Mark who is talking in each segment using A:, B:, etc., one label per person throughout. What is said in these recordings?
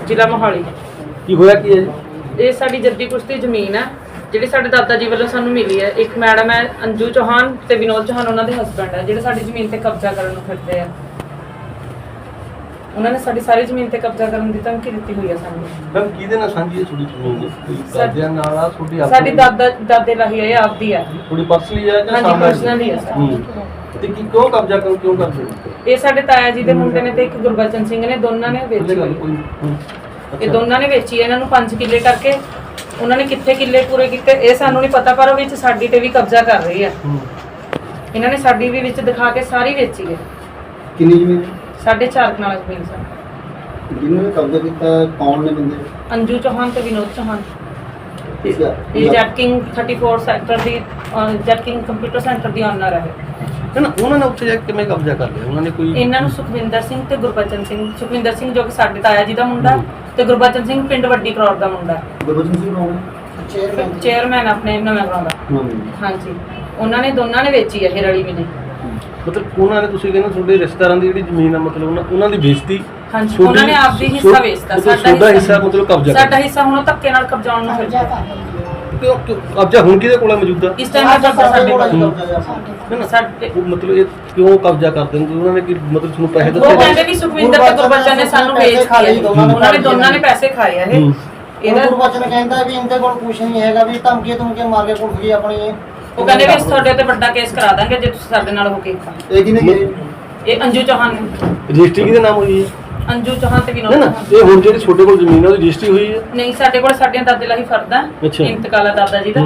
A: ਜ਼ਿਲ੍ਹਾ ਮੋਹਾਲੀ।
B: ਕੀ ਹੋਇਆ ਕੀ ਹੈ?
A: ਇਹ ਸਾਡੀ ਜੱਦੀ ਪੁਸ਼ਤੀ ਜ਼ਮੀਨ ਹੈ ਜਿਹੜੀ ਸਾਡੇ ਦਾਦਾ ਜੀ ਵੱਲੋਂ ਸਾਨੂੰ ਮਿਲੀ ਹੈ। ਇੱਕ ਮੈਡਮ ਹੈ ਅੰਜੂ ਚੌਹਾਨ ਤੇ ਵਿਨੋਦ ਚੌਹਾਨ, ਉਹਨਾਂ ਦੇ ਹਸਬੈਂਡ ਹੈ, ਜਿਹੜੇ ਸਾਡੀ ਜ਼ਮੀਨ ਤੇ ਕਬਜ਼ਾ ਕਰਨ ਨੂੰ ਫਿਰਦੇ ਆ। ਉਹਨਾਂ ਨੇ ਸਾਡੀ ਸਾਰੀ ਜ਼ਮੀਨ ਤੇ ਕਬਜ਼ਾ ਕਰਨ ਦੀ ਧਮਕੀ ਦਿੱਤੀ ਹੋਈ ਹੈ ਸਾਨੂੰ।
B: ਮੈਮ ਕਿਹਦੇ ਨਾਲ ਸਾਂਝੀ ਹੈ ਤੁਹਾਡੀ ਜ਼ਮੀਨ? ਦਾਦਿਆਂ ਨਾਲ ਆ ਤੁਹਾਡੀ?
A: ਸਾਡੀ ਦਾਦੇ ਲਾਹੀ ਹੈ, ਆਪਦੀ ਹੈ।
B: ਥੋੜੀ ਪਰਸਨਲੀ ਹੈ ਜਾਂ
A: ਹਾਂਜੀ ਪਰਸਨਲੀ ਹੈ ਸਰ।
B: ਤੇ ਕੀ ਕਿਉਂ ਕਬਜ਼ਾ ਕਰੋ, ਕਿਉਂ ਕਰਦੇ ਹੋ?
A: ਇਹ ਸਾਡੇ ਤਾਇਆ ਜੀ ਦੇ ਮੁੰਡੇ ਨੇ ਤੇ ਇੱਕ ਗੁਰਬਚਨ ਸਿੰਘ ਨੇ, ਦੋਨਾਂ ਨੇ ਵੇਚੀ ਹੋਈ। ਇਹ ਦੋਨਾਂ ਨੇ ਵੇਚੀ ਇਹਨਾਂ ਨੂੰ 5 ਕਿੱਲੇ ਕਰਕੇ। ਉਹਨਾਂ ਨੇ ਕਿੱਥੇ ਕਿੱਲੇ ਪੂਰੇ ਕੀਤੇ ਇਹ ਸਾਨੂੰ ਨਹੀਂ ਪਤਾ, ਪਰ ਉਹ ਵਿੱਚ ਸਾਡੀ ਤੇ ਵੀ ਕਬਜ਼ਾ ਕਰ ਰਹੀ ਆ। ਇਹਨਾਂ ਨੇ ਸਾਡੀ ਵੀ ਵਿੱਚ ਦਿਖਾ ਕੇ ਸਾਰੀ ਵੇਚੀ ਹੈ।
C: ਕਿੰਨੀ ਜ਼ਮੀਨ?
A: 4.5 ਕਨਾਲ ਜ਼ਮੀਨ ਸਰ।
C: ਜਿਹਨਾਂ ਨੇ ਕਬਜ਼ਾ ਕੀਤਾ ਕੌਣ ਨੇ ਬੰਦੇ?
A: ਅੰਜੂ ਚੌਹਾਨ ਤੇ ਵਿਨੋਦ ਚੌਹਾਨ।
C: ਠੀਕ ਹੈ।
A: ਇਹ ਜੈਟਕਿੰਗ 34 ਸੈਕਟਰ ਦੀ ਜੈਟਕਿੰਗ ਕੰਪਿਊਟਰ ਸੈਂਟਰ ਦੀ ਓਨਰ ਹੈ।
B: ਨਾ ਉਹਨਾਂ ਨੇ ਉੱਥੇ ਜਾ ਕੇ ਕਿਵੇਂ ਕਬਜ਼ਾ ਕਰ ਲਿਆ? ਉਹਨਾਂ ਨੇ ਕੋਈ
A: ਇਹਨਾਂ ਨੂੰ ਸੁਖਵਿੰਦਰ ਸਿੰਘ ਤੇ ਗੁਰਬਚਨ ਸਿੰਘ, ਸੁਖਵਿੰਦਰ ਸਿੰਘ ਜੋ ਕਿ ਸਾਡੇ ਤਾਇਆ ਜੀ ਦਾ ਮੁੰਡਾ ਤੇ ਗੁਰਬਚਨ ਸਿੰਘ ਪਿੰਡ ਵੱਡੀ ਕਰੌੜ ਦਾ ਮੁੰਡਾ।
C: ਗੁਰਬਚਨ ਸਿੰਘ ਕੌਣ?
A: ਚੇਅਰਮੈਨ ਆਪਣੇ ਨਵੇਂ ਗਰਾਉਂ ਦਾ। ਹਾਂਜੀ ਉਹਨਾਂ ਨੇ ਦੋਨਾਂ ਨੇ ਵੇਚੀ ਹੈ ਇਹ ਰਲੀ ਮਿਲੀ।
B: ਮਤਲਬ ਉਹਨਾਂ ਨੇ, ਤੁਸੀਂ ਕਹਿੰਦੇ ਤੁਹਾਡੇ ਰਿਸ਼ਤੇਦਾਰਾਂ ਦੀ ਜਿਹੜੀ ਜ਼ਮੀਨ ਆ ਮਤਲਬ ਉਹਨਾਂ ਦੀ ਵੇਚਤੀ?
A: ਹਾਂਜੀ ਉਹਨਾਂ ਨੇ ਆਪਦੀ ਹਿੱਸਾ ਵੇਚਤਾ।
B: ਸਾਡਾ ਹਿੱਸਾ ਮਤਲਬ ਕਬਜ਼ਾ?
A: ਸਾਡਾ ਹਿੱਸਾ ਹੁਣ ਧੱਕੇ ਨਾਲ ਕਬਜ਼ਾਉਣ ਨੂੰ ਫਿਰਦਾ।
B: ਕਿਉਂ ਕਬਜ਼ਾ ਹੁਣ ਕਿਹਦੇ ਕੋਲ ਮੌਜੂਦਾ?
A: ਇਸ ਟਾਈਮ ਕਬਜ਼ਾ ਸਾਡੇ ਕੋਲ।
B: ਸਾਡੇ ਮਤਲਬ ਇਹ ਕਿਉਂ ਕਬਜ਼ਾ ਕਰਦੇ ਨੇ? ਉਹਨਾਂ ਨੇ ਕੀ ਮਤਲਬ ਤੁਹਾਨੂੰ ਪੈਸੇ ਦਿੱਤੇ?
A: ਉਹ ਕਹਿੰਦੇ ਵੀ ਸੁਖਵਿੰਦਰ ਤੇ ਗੁਰਬਚਨ ਨੇ ਸਾਨੂੰ ਵੇਚ ਕੇ ਉਹਨਾਂ ਨੇ ਦੋਨਾਂ ਨੇ ਪੈਸੇ ਖਾਏ ਆ। ਇਹਦਾ
C: ਗੁਰਬਚਨ ਕਹਿੰਦਾ ਵੀ ਇਹਦੇ ਕੋਲ ਕੁਝ ਨਹੀਂ ਹੈਗਾ, ਵੀ ਧਮਕੀ ਮਾਰ ਕੇ ਕੁੱਟ ਗਈ ਆਪਣੀ।
A: ਉਹ ਕਹਿੰਦੇ ਵੀ ਅਸੀਂ ਤੁਹਾਡੇ ਤੇ ਵੱਡਾ ਕੇਸ ਕਰਾ ਦਾਂਗੇ ਜੇ ਤੁਸੀਂ ਸਾਡੇ ਨਾਲ ਹੋ ਕੇ।
C: ਇਹ ਕਿਹਨੇ? ਇਹ
A: ਅੰਜੂ ਚੌਹਾਨ ਨੇ।
B: ਰਜਿਸਟਰੀ ਕਿਹਦੇ ਨਾਮ ਹੋਈ ਹੈ?
A: ਅੰਜੂ ਚੌਹਾਨ ਤੇ ਵਿਨੋਦ
B: ਨਾ ਇਹ ਹੁਣ ਜਿਹੜੀ ਤੁਹਾਡੇ ਕੋਲ ਜ਼ਮੀਨ ਹੈ ਉਹਦੀ ਰਜਿਸਟਰੀ ਹੋਈ ਹੈ?
A: ਨਹੀਂ ਸਾਡੇ ਕੋਲ ਸਾਡੀਆਂ ਦਾਦੇ ਲਾਹੀ ਫਰਦਾ ਇੰਤਕਾਲ ਦਾ ਦਾਦਾ ਜੀ ਦਾ,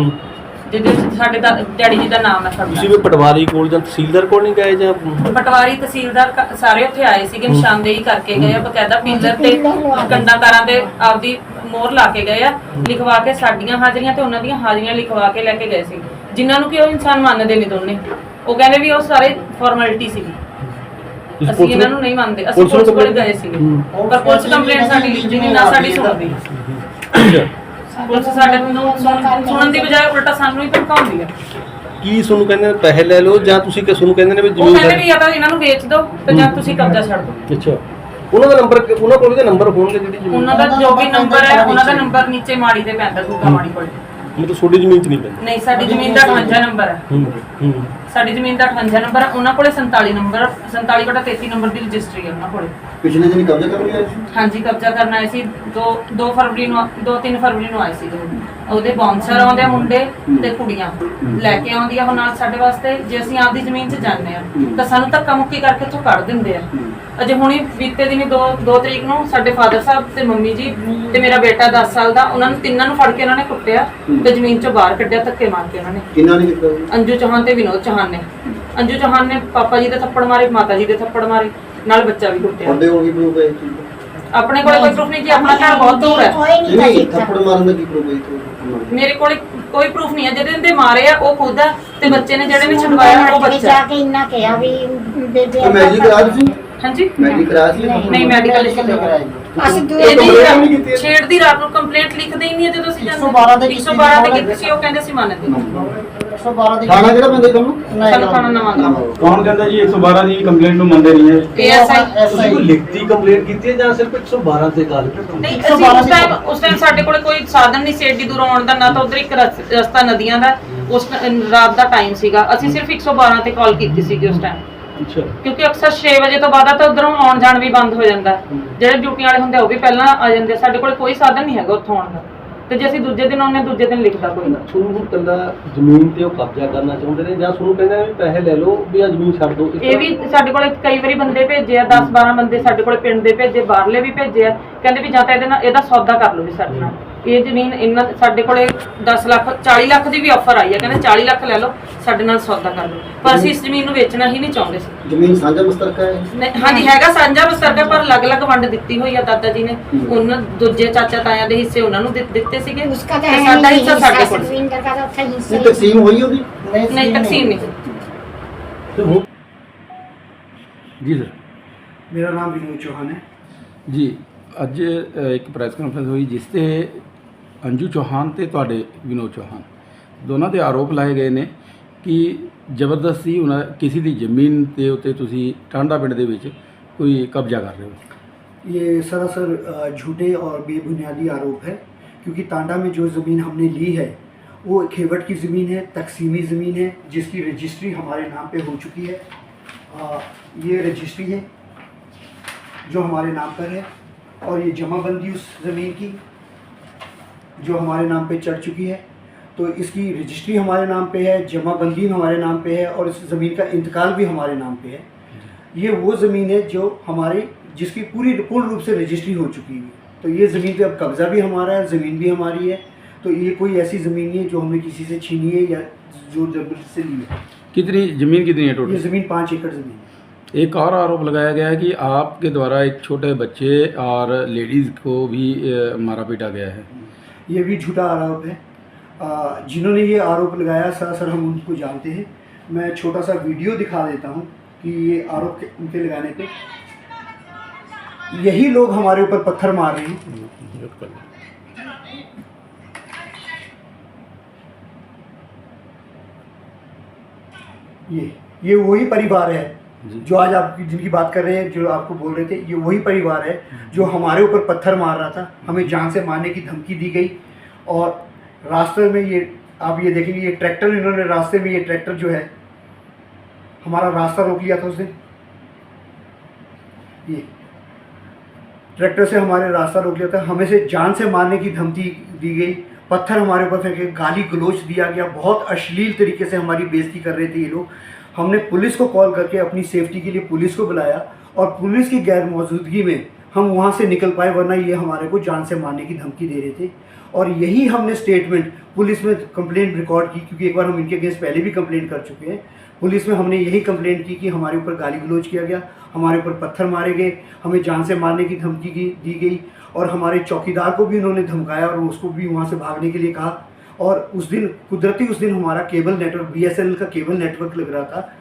A: ਜਿਹਦੇ ਵਿੱਚ ਸਾਡੇ ਡੈਡੀ ਜੀ ਦਾ ਨਾਮ ਹੈ ਫਰਦਾ।
B: ਤੁਸੀਂ ਵੀ ਪਟਵਾਰੀ ਕੋਲ ਜਾਂ ਤਹਿਸੀਲਦਾਰ ਕੋਲ ਨਹੀਂ ਗਏ? ਜਾਂ
A: ਪਟਵਾਰੀ ਤਹਿਸੀਲਦਾਰ ਸਾਰੇ ਉੱਥੇ ਆਏ ਸੀਗੇ, ਨਿਸ਼ਾਨਦੇਹੀ ਕਰਕੇ ਗਏ ਆ, ਬਕਾਇਦਾ ਪਿੰਜਰ ਤੇ ਕੰਡਾਕਾਰਾਂ ਤੇ ਆਪਦੀ ਮੋਹਰ ਲਾ ਕੇ ਗਏ ਆ, ਲਿਖਵਾ ਕੇ ਸਾਡੀਆਂ ਹਾਜ਼ਰੀਆਂ ਤੇ ਉਹਨਾਂ ਦੀਆਂ ਹਾਜ਼ਰੀਆਂ ਲਿਖਵਾ ਕੇ ਲੈ ਕੇ ਗਏ ਸੀ, ਜਿਨ੍ਹਾਂ ਨੂੰ ਕਿ ਉਹ ਇਨਸਾਨ ਮੰਨਦੇ ਨਹੀਂ ਦੋਨੇ। ਉਹ ਕਹਿੰਦੇ ਵੀ ਉਹ ਸਾਰੇ ਫਾਰਮੈਲਿਟੀ ਸੀਗੀ, ਅਸੀਂ ਇਹਨਾਂ ਨੂੰ ਨਹੀਂ ਮੰਨਦੇ। ਅਸੀਂ ਪੁਲਿਸ ਕੋਲ ਗਏ ਸੀਗੇ ਪਰ ਪੁਲਿਸ ਕੰਪਲੇਂਟ ਸਾਡੀ ਜਿੰਨੀ ਨਾ ਸਾਡੀ ਸੁਣਦੀ। ਪੁਲਿਸ ਸਾਡੇ ਨੂੰ ਸੁਣਨ ਦੀ ਬਜਾਏ ਉਲਟਾ ਸਾਨੂੰ ਹੀ ਧਮਕਾਉਂਦੀ ਹੈ।
B: ਕੀ ਤੁਹਾਨੂੰ ਕਹਿੰਦੇ ਨੇ ਪੈਸੇ ਲੈ ਲਓ ਜਾਂ ਤੁਸੀਂ ਕਿ ਤੁਹਾਨੂੰ ਕਹਿੰਦੇ ਨੇ ਵੀ
A: ਉਹ
B: ਜ਼ਮੀਨ?
A: ਕਹਿੰਦੇ ਵੀ ਜਾਂ ਤਾਂ ਇਹਨਾਂ ਨੂੰ ਵੇਚ ਦਿਓ ਤੇ ਜਾਂ ਤੁਸੀਂ ਕਬਜ਼ਾ ਛੱਡ ਦਿਓ।
B: ਅੱਛਾ ਉਹਨਾਂ ਦਾ ਨੰਬਰ, ਉਹਨਾਂ ਕੋਲ ਵੀ ਨੰਬਰ ਹੋਣਗੇ ਜਿਹੜੀ ਜ਼ਮੀਨ?
A: ਉਹਨਾਂ ਦਾ ਜੋ ਵੀ ਨੰਬਰ ਹੈ ਉਹਨਾਂ ਦਾ ਨੰਬਰ ਨੀਚੇ ਮਾੜੀ ਤੇ ਪੈਂਦਾ, ਦੂਗਾ ਮਾੜੀ ਕੋਲ।
B: ਮਤਲਬ ਤੁਹਾਡੀ ਜ਼ਮੀਨ 'ਚ ਨਹੀਂ ਪੈਂਦਾ?
A: ਨਹੀਂ ਸਾਡੀ ਜ਼ਮੀਨ ਦਾ 58 ਨੰਬਰ ਹੈ। ਸਾਡੀ ਜ਼ਮੀਨ ਦਾ 58 ਨੰਬਰ ਹੈ, ਉਹਨਾਂ ਕੋਲੇ 47 ਨੰਬਰ 47/33 ਨੰਬਰ ਦੀ ਰਜਿਸਟਰੀ ਹੈ ਉਹਨਾਂ ਕੋਲੇ।
C: ਪਿਛਲੇ ਦਿਨ ਕਬਜ਼ਾ ਕਰਨ ਆਏ ਸੀ?
A: ਹਾਂਜੀ ਕਬਜ਼ਾ ਕਰਨ ਆਏ ਸੀ। 2 ਫਰਵਰੀ ਨੂੰ 2-3 ਫਰਵਰੀ ਨੂੰ ਆਏ ਸੀ। ਉਹਦੇ ਬਾਉਂਸਰ ਆਉਂਦੇ ਆ ਮੁੰਡੇ ਤੇ ਕੁੜੀਆਂ ਲੈ ਕੇ ਆਉਂਦੀਆਂ ਹੁਣ ਨਾਲ ਸਾਡੇ ਵਾਸਤੇ। ਜੇ ਅਸੀਂ ਆਪਦੀ ਜ਼ਮੀਨ 'ਚ ਜਾਂਦੇ ਆ ਤਾਂ ਸਾਨੂੰ ਧੱਕਾ ਮੁੱਕੀ ਕਰਕੇ ਇੱਥੋਂ ਕੱਢ ਦਿੰਦੇ ਆ। ਅਜੇ ਹੁਣੀ ਬੀਤੇ ਦਿਨੀ 2 ਤਰੀਕ ਨੂੰ ਸਾਡੇ ਫਾਦਰ ਸਾਹਿਬ ਤੇ ਮੰਮੀ ਜੀ ਤੇ ਮੇਰਾ ਬੇਟਾ 10 ਸਾਲ ਦਾ, ਉਹਨਾਂ ਨੂੰ ਤਿੰਨਾਂ ਨੂੰ ਫੜ ਕੇ ਉਹਨਾਂ ਨੇ ਕੁੱਟਿਆ ਤੇ ਜ਼ਮੀਨ 'ਚੋਂ ਬਾਹਰ ਕੱਢਿਆ ਧੱਕੇ ਮਾਰ ਕੇ ਉਹਨਾਂ ਨੇ।
C: ਕਿਹਨਾਂ ਨੇ ਕੀਤਾ?
A: ਅੰਜੂ ਚੌਹਾਨ ਤੇ ਵਿਨੋਦ ਚੌਹਾਨ ਨੇ। ਅੰਜੂ ਚੌਹਾਨ ਨੇ ਪਾਪਾ ਜੀ ਦੇ ਥੱਪੜ ਮਾਰੇ, ਮਾਤਾ ਜੀ ਦੇ ਥੱਪੜ ਮਾਰੇ, ਨਾਲ ਬੱਚਾ ਵੀ ਕੁੱਟਿਆ।
C: ਤੁਹਾਡੇ ਕੋਲ ਕੀ ਪ੍ਰੂਫ ਹੈ?
A: ਆਪਣੇ ਕੋਲ ਕੋਈ ਪ੍ਰੂਫ ਨਹੀਂ ਕਿ ਆਪਣਾ ਘਰ ਬਹੁਤ ਦੂਰ ਹੈ।
C: ਨਹੀਂ ਥੱਪੜ ਮਾਰਨ ਦਾ ਕੀ ਪ੍ਰੂਫ ਹੈ?
A: ਮੇਰੇ ਕੋਲ ਕੋਈ ਪ੍ਰੂਫ ਨਹੀਂ ਹੈ। ਜਿਹਦੇ ਤੇ ਮਾਰੇ ਆ ਉਹ ਖੁਦ ਹੈ ਤੇ ਬੱਚੇ ਨੇ ਜਿਹੜੇ ਵੀ ਛਡਵਾਇਆ ਉਹ ਬੱਚਾ।
D: ਜਾ ਕੇ ਇੰਨਾ ਕਿਹਾ ਵੀ ਬੇਬੇ
C: ਮੈਜਿਕ ਕਰਾ ਤੁਸੀਂ?
A: ਹਾਂਜੀ
C: ਮੈਜਿਕ ਕਰਾ ਸੀ?
A: ਨਹੀਂ ਮੈਡੀਕਲ ਨਹੀਂ ਕਰਾਇਆ।
D: ਅਸੀਂ
A: ਇਹਦੀ ਛੇੜ ਦੀ ਰਾਤ ਨੂੰ ਕੰਪਲੇਂਟ ਲਿਖਦੇ ਹੀ ਨਹੀਂ ਹੈ ਜਦੋਂ ਅਸੀਂ ਜਾਂਦੇ। 112 ਤੇ ਕੀਤੀ ਸੀ, ਉਹ ਕਹਿੰਦੇ ਸੀ ਮੰਨਦੇ।
C: 112 ਦੀ ਥਾਣਾ ਕਿਹੜਾ ਪੈਂਦਾ ਤੁਹਾਨੂੰ?
A: ਸਾਨੂੰ ਖਾਣਾ ਨਵਾਂ ਦਾ
E: ਕੌਣ ਕਹਿੰਦਾ ਜੀ 112 ਦੀ ਕੰਪਲੇਂਟ ਨੂੰ ਮੰਨਦੇ ਨਹੀਂ ਹੈ?
A: ASI
B: ਤੁਸੀਂ ਕੋਈ ਲਿਖਤੀ ਕੰਪਲੇਂਟ ਕੀਤੀ ਹੈ ਜਾਂ ਸਿਰਫ 112 ਤੇ ਕਾਲ?
A: ਨਹੀਂ ਅਸੀਂ ਉਸ ਟਾਈਮ ਸਾਡੇ ਕੋਲ ਕੋਈ ਸਾਧਨ ਨਹੀਂ ਸੀ ਏਡੀ ਦੂਰ ਆਉਣ ਦਾ, ਨਾ ਤਾਂ ਉਧਰ ਇੱਕ ਰਸਤਾ ਨਦੀਆਂ ਦਾ। ਉਸ ਰਾਤ ਦਾ ਟਾਈਮ ਸੀਗਾ, ਅਸੀਂ ਸਿਰਫ 112 ਤੇ ਕਾਲ ਕੀਤੀ ਸੀਗੀ ਉਸ ਟਾਈਮ।
B: ਅੱਛਾ
A: ਕਿਉਂਕਿ ਅਕਸਰ 6 ਵਜੇ ਤੋਂ ਬਾਅਦ ਤਾਂ ਉਧਰੋਂ ਆਉਣ ਜਾਣ ਵੀ ਬੰਦ ਹੋ ਜਾਂਦਾ। ਜਿਹੜੇ ਡਿਊਟੀ ਵਾਲੇ ਹੁੰਦੇ ਉਹ ਵੀ ਪਹਿਲਾਂ ਆ ਜਾਂਦੇ। ਸਾਡੇ ਕੋਲ ਕੋਈ ਸਾਧਨ ਨਹੀਂ ਹੈਗਾ ਉੱਥੋਂ ਆਉਣ ਦਾ, ਤੇ ਜੇ ਅਸੀਂ ਦੂਜੇ ਦਿਨ ਆਉਂਦੇ ਦੂਜੇ ਦਿਨ ਲਿਖਦਾ ਕੋਈ ਨਾ।
B: ਤੁਹਾਨੂੰ ਕੱਲਾ ਜ਼ਮੀਨ ਤੇ ਉਹ ਕਬਜ਼ਾ ਕਰਨਾ ਚਾਹੁੰਦੇ ਨੇ ਜਾਂ ਤੁਹਾਨੂੰ ਕਹਿੰਦੇ ਨੇ ਵੀ ਪੈਸੇ ਲੈ ਲਓ ਵੀ ਆ ਜ਼ਮੀਨ ਛੱਡ ਦਿਓ?
A: ਇਹ ਵੀ ਸਾਡੇ ਕੋਲ ਕਈ ਵਾਰੀ ਬੰਦੇ ਭੇਜੇ ਆ, 10-12 ਬੰਦੇ ਸਾਡੇ ਕੋਲ ਪਿੰਡ ਦੇ ਭੇਜੇ, ਬਾਹਰਲੇ ਵੀ ਭੇਜੇ ਆ। ਕਹਿੰਦੇ ਵੀ ਜਾਂ ਤਾਂ ਇਹਦਾ ਸੌਦਾ ਕਰ ਲਓ ਵੀ ਸਾਡੇ ਨਾਲ। ਇਹ ਜ਼ਮੀਨ ਇਹਨਾਂ ਸਾਡੇ ਕੋਲੇ 10 ਲੱਖ 40 ਲੱਖ ਦੀ ਵੀ ਆਫਰ ਆਈ ਹੈ, ਕਹਿੰਦੇ 40 ਲੱਖ ਲੈ ਲਓ ਸਾਡੇ ਨਾਲ ਸੌਦਾ ਕਰ ਲਓ। ਪਰ ਅਸੀਂ ਇਸ ਜ਼ਮੀਨ ਨੂੰ ਵੇਚਣਾ ਹੀ ਨਹੀਂ ਚਾਹੁੰਦੇ ਸੀ।
C: ਜ਼ਮੀਨ ਸਾਂਝਾ ਮੁਸ਼ਤਰਕਾ ਹੈ?
A: ਹਾਂਜੀ ਹੈਗਾ ਸਾਂਝਾ ਮੁਸ਼ਤਰਕਾ, ਪਰ ਅਲੱਗ-ਅਲੱਗ ਵੰਡ ਦਿੱਤੀ ਹੋਈ ਆ ਦਾਦਾ ਜੀ ਨੇ। ਉਹਨਾਂ ਦੂਜੇ ਚਾਚਾ ਤਾਇਆਂ ਦੇ ਹਿੱਸੇ ਉਹਨਾਂ ਨੂੰ ਦਿੱਤੇ ਸੀਗੇ, ਸਾਡਾ ਹਿੱਸਾ ਸਾਡੇ ਕੋਲ।
C: ਨਹੀਂ ਤਕਸੀਮ ਹੋਈ ਉਹਦੀ?
A: ਨਹੀਂ ਤਕਸੀਮ ਨਹੀਂ।
B: ਜੀ ਸਰ।
F: ਮੇਰਾ ਨਾਮ ਵਿਨੋਦ ਚੌਹਾਨ ਹੈ
E: ਜੀ ਅੱਜ ਇੱਕ ਪ੍ਰੈਸ ਕਾਨਫਰੰਸ ਹੋਈ ਜਿਸ ਤੇ ਅੰਜੂ ਚੌਹਾਨ ਤੇ ਤੁਹਾਡੇ ਵਿਨੋਦ ਚੌਹਾਨ ਦੋਨਾਂ ਦੇ ਆਰੋਪ ਲਾਏ ਗਏ ਨੇ ਕਿ ਜ਼ਬਰਦਸਤੀ ਉਹਨਾਂ ਕਿਸੇ ਦੀ ਜ਼ਮੀਨ ਦੇ ਉੱਤੇ ਤੁਸੀਂ ਟਾਂਡਾ ਪਿੰਡ ਦੇ ਵਿੱਚ ਕੋਈ ਕਬਜ਼ਾ ਕਰ ਰਹੇ ਹੋ।
F: ये सरासर झूठे और बेबुनियादी आरोप है, क्योंकि तांडा में जो ज़मीन हमने ली है वो खेवट की ज़मीन है, तकसीमी ज़मीन है, जिसकी रजिस्ट्री हमारे नाम पे हो चुकी है। ये रजिस्ट्री है जो हमारे नाम पर है, और ये जमाबंदी उस ज़मीन की जो हमारे नाम पे चढ़ चुकी है। तो इसकी रजिस्ट्री हमारे नाम पे है, जमाबंदी हमारे नाम पे है, और इस ज़मीन का इंतकाल भी हमारे नाम पे है। ये वो ज़मीन है जो हमारी, जिसकी पूर्ण रूप से रजिस्ट्री हो चुकी है। तो ये ज़मीन पे अब कब्ज़ा भी हमारा है, ज़मीन भी हमारी है। तो ये कोई ऐसी ज़मीन नहीं है जो हमने किसी से छीनी है या जोर जबरदस्ती से ली है।
E: कितनी ज़मीन कितनी है
F: ये
E: टोटल?
F: ज़मीन 5 एकड़ ज़मीन है।
E: एक और आरोप लगाया गया है कि आपके द्वारा एक छोटे बच्चे और लेडीज़ को भी मारा पीटा गया है।
F: ये भी झूठा आरोप है। जिन्होंने ये आरोप लगाया सरासर हम उनको जानते हैं। मैं छोटा सा वीडियो दिखा देता हूँ कि ये आरोप उनके लगाने पे यही लोग हमारे ऊपर पत्थर मार रहे हैं। ये वही परिवार है जो आज आप जिनकी बात कर रहे हैं, जो आपको बोल रहे थे, ये वही परिवार है जो हमारे ऊपर पत्थर मार रहा था। हमें जान से मारने की धमकी दी गई, और रास्ते में ये आप ये देखेंगे, ये ट्रैक्टर, इन्होंने रास्ते में ये ट्रैक्टर जो है हमारा रास्ता रोक लिया था उस दिन। ये ट्रैक्टर से हमारे रास्ता रोक लिया था, हमें से जान से मारने की धमकी दी गई, पत्थर हमारे ऊपर फेंके, गाली गलौज दिया गया, बहुत अश्लील तरीके से हमारी बेइज्जती कर रहे थे ये लोग। हमने पुलिस को कॉल करके अपनी सेफ्टी के लिए पुलिस को बुलाया, और पुलिस की गैर मौजूदगी में हम वहाँ से निकल पाए, वरना ये हमारे को जान से मारने की धमकी दे रहे थे। और यही हमने स्टेटमेंट पुलिस में कंप्लेंट रिकॉर्ड की, क्योंकि एक बार हम इनके अगेंस्ट पहले भी कंप्लेंट कर चुके हैं। पुलिस में हमने यही कंप्लेंट की कि हमारे ऊपर गाली गलौज किया गया, हमारे ऊपर पत्थर मारे गए, हमें जान से मारने की धमकी दी गई, और हमारे चौकीदार को भी उन्होंने धमकाया और उसको भी वहाँ से भागने के लिए कहा। और उस दिन कुदरती उस दिन हमारा केबल नेटवर्क, BSNL का केबल नेटवर्क लग रहा था,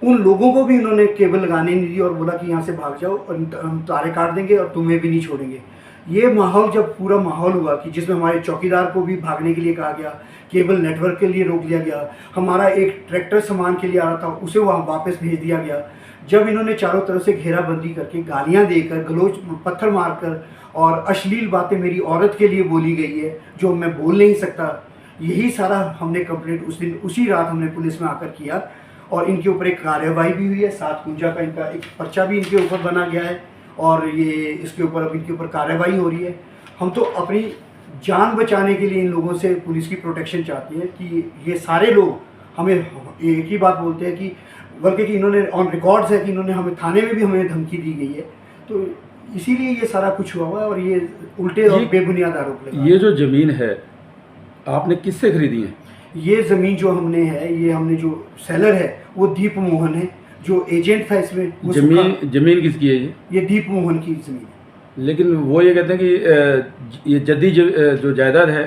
F: उन लोगों को भी उन्होंने केबल लगाने नहीं दी और बोला कि यहाँ से भाग जाओ और हम तारे काट देंगे और तुम्हें भी नहीं छोड़ेंगे। ये माहौल, जब पूरा माहौल हुआ कि जिसमें हमारे चौकीदार को भी भागने के लिए कहा गया, केबल नेटवर्क के लिए रोक लिया गया, हमारा एक ट्रैक्टर सामान के लिए आ रहा था उसे वहाँ वापस भेज दिया गया। जब इन्होंने चारों तरफ से घेराबंदी करके, गालियाँ देकर, गलोच, पत्थर मारकर और अश्लील बातें मेरी औरत के लिए बोली गई है जो मैं बोल नहीं सकता, यही सारा हमने कंप्लेंट उस दिन, उसी रात हमने पुलिस में आकर किया, और इनके ऊपर एक कार्रवाई भी हुई है। 7 कुंजा का इनका एक पर्चा भी इनके ऊपर बना गया है, और ये इसके ऊपर अब इनके ऊपर कार्रवाई हो रही है। हम तो अपनी जान बचाने के लिए इन लोगों से पुलिस की प्रोटेक्शन चाहते हैं कि ये सारे लोग हमें एक ही बात बोलते हैं कि, बल्कि कि इन्होंने ऑन रिकॉर्ड्स है कि इन्होंने हमें थाने में भी हमें धमकी दी गई है। तो इसीलिए ये सारा कुछ हुआ है, और ये उल्टे और बेबुनियाद आरोप लगा।
E: ये जो ज़मीन है आपने किससे खरीदी है?
F: ये ज़मीन जो हमने है, ये हमने जो सेलर है वो दीप मोहन है, जो एजेंट था इसमें।
E: जमीन किसकी है ये?
F: ये दीप मोहन की ज़मीन है।
E: लेकिन वो ये कहते हैं कि ये जद्दी जो जायदाद है,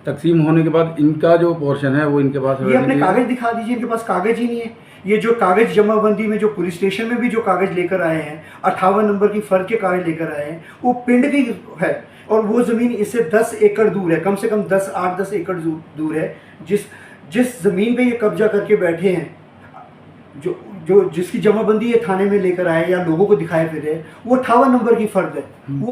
E: तकसीम होने के बाद इनका जो पोर्शन है वो इनके पास।
F: ये अपने कागज़ दिखा दीजिए, इनके पास कागज़ ही नहीं है। ये जो कागज़ जमाबंदी में जो पुलिस स्टेशन में भी जो कागज़ लेकर आए हैं, 58 नंबर की फ़र्द के कागज़ लेकर आए हैं, वो पिंड की है, और वो ज़मीन इससे 10 एकड़ दूर है, कम से कम 8-10 एकड़ दूर है। जिस ज़मीन पे ये कब्जा करके बैठे हैं, जो जिसकी जमाबंदी ये थाने में लेकर आए या लोगों को दिखाए फिर रहे, वो 58 नंबर की फ़र्द है। वो